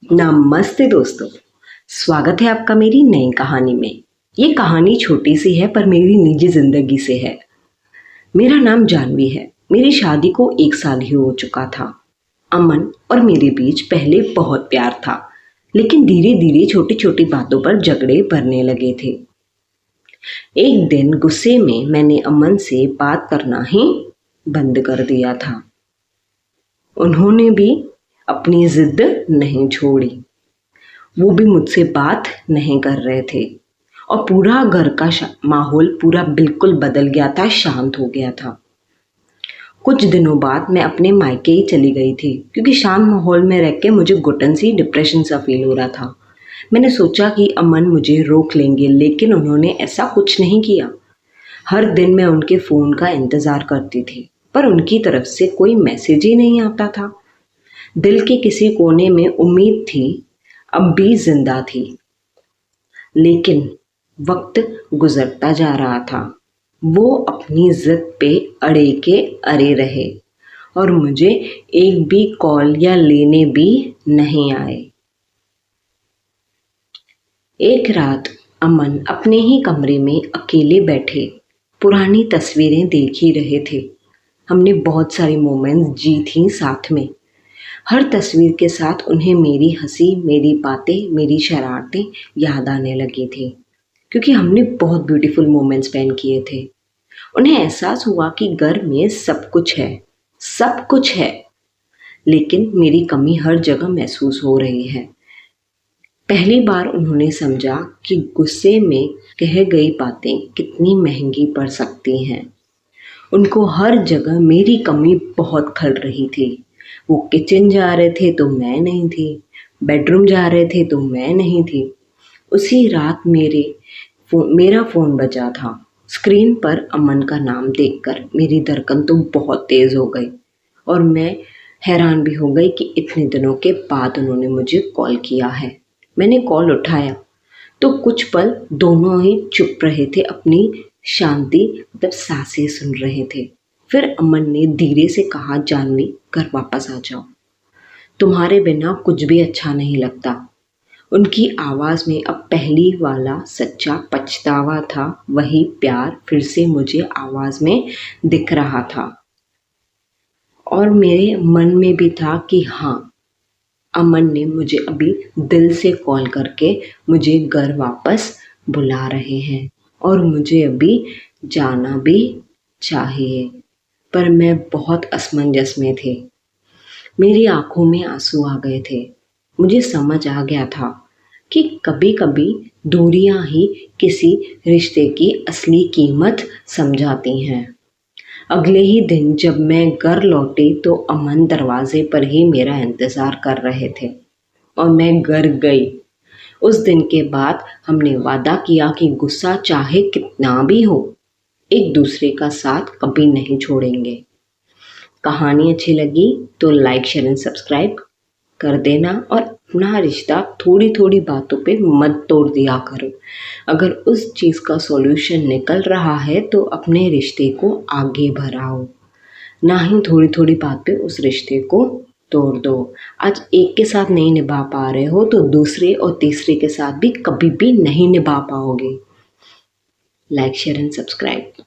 नमस्ते दोस्तों, स्वागत है आपका मेरी नई कहानी में। ये कहानी छोटी सी है पर मेरी निजी जिंदगी से है। मेरा नाम जानवी है। मेरी शादी को 1 साल ही हो चुका था। अमन और मेरे बीच पहले बहुत प्यार था, लेकिन धीरे धीरे छोटी छोटी बातों पर झगड़े बढ़ने लगे थे। एक दिन गुस्से में मैंने अमन से बात करना ही बंद कर दिया था। उन्होंने भी अपनी जिद नहीं छोड़ी। वो भी मुझसे बात नहीं कर रहे थे और पूरा घर का माहौल पूरा बिल्कुल बदल गया था, शांत हो गया था। कुछ दिनों बाद मैं अपने मायके ही चली गई थी, क्योंकि शांत माहौल में रह के मुझे घुटन सी डिप्रेशन सा फील हो रहा था। मैंने सोचा कि अमन मुझे रोक लेंगे, लेकिन उन्होंने ऐसा कुछ नहीं किया। हर दिन मैं उनके फ़ोन का इंतज़ार करती थी, पर उनकी तरफ से कोई मैसेज ही नहीं आता था। दिल के किसी कोने में उम्मीद थी, अब भी जिंदा थी, लेकिन वक्त गुजरता जा रहा था। वो अपनी जिद पे अड़े के अड़े रहे और मुझे एक भी कॉल या लेने भी नहीं आए। एक रात अमन अपने ही कमरे में अकेले बैठे पुरानी तस्वीरें देख ही रहे थे। हमने बहुत सारी मोमेंट्स जी थी साथ में। हर तस्वीर के साथ उन्हें मेरी हंसी, मेरी बातें, मेरी शरारतें याद आने लगी थी, क्योंकि हमने बहुत ब्यूटीफुल मोमेंट्स स्पेंड किए थे। उन्हें एहसास हुआ कि घर में सब कुछ है, सब कुछ है, लेकिन मेरी कमी हर जगह महसूस हो रही है। पहली बार उन्होंने समझा कि गुस्से में कह गई बातें कितनी महंगी पड़ सकती हैं। उनको हर जगह मेरी कमी बहुत खल रही थी। वो किचन जा रहे थे तो मैं नहीं थी, बेडरूम जा रहे थे तो मैं नहीं थी। उसी रात मेरा फ़ोन बजा था। स्क्रीन पर अमन का नाम देखकर मेरी धड़कन तो बहुत तेज़ हो गई और मैं हैरान भी हो गई कि इतने दिनों के बाद उन्होंने मुझे कॉल किया है। मैंने कॉल उठाया तो कुछ पल दोनों ही चुप रहे थे, अपनी शांति मतलब सांसें सुन रहे थे। फिर अमन ने धीरे से कहा, जानवी घर वापस आ जाओ, तुम्हारे बिना कुछ भी अच्छा नहीं लगता। उनकी आवाज़ में अब पहली वाला सच्चा पछतावा था। वही प्यार फिर से मुझे आवाज़ में दिख रहा था और मेरे मन में भी था कि हाँ, अमन ने मुझे अभी दिल से कॉल करके मुझे घर वापस बुला रहे हैं और मुझे अभी जाना भी चाहिए। पर मैं बहुत असमंजस में थी। मेरी आंखों में आंसू आ गए थे। मुझे समझ आ गया था कि कभी कभी दूरियां ही किसी रिश्ते की असली कीमत समझाती हैं। अगले ही दिन जब मैं घर लौटी तो अमन दरवाजे पर ही मेरा इंतज़ार कर रहे थे और मैं घर गई। उस दिन के बाद हमने वादा किया कि गुस्सा चाहे कितना भी हो, एक दूसरे का साथ कभी नहीं छोड़ेंगे। कहानी अच्छी लगी तो लाइक, शेयर एंड सब्सक्राइब कर देना और अपना रिश्ता थोड़ी थोड़ी बातों पे मत तोड़ दिया करो। अगर उस चीज़ का सॉल्यूशन निकल रहा है तो अपने रिश्ते को आगे बढ़ाओ, ना ही थोड़ी थोड़ी बात पे उस रिश्ते को तोड़ दो। आज एक के साथ नहीं निभा पा रहे हो तो दूसरे और तीसरे के साथ भी कभी भी नहीं निभा पाओगे। Like, share and subscribe.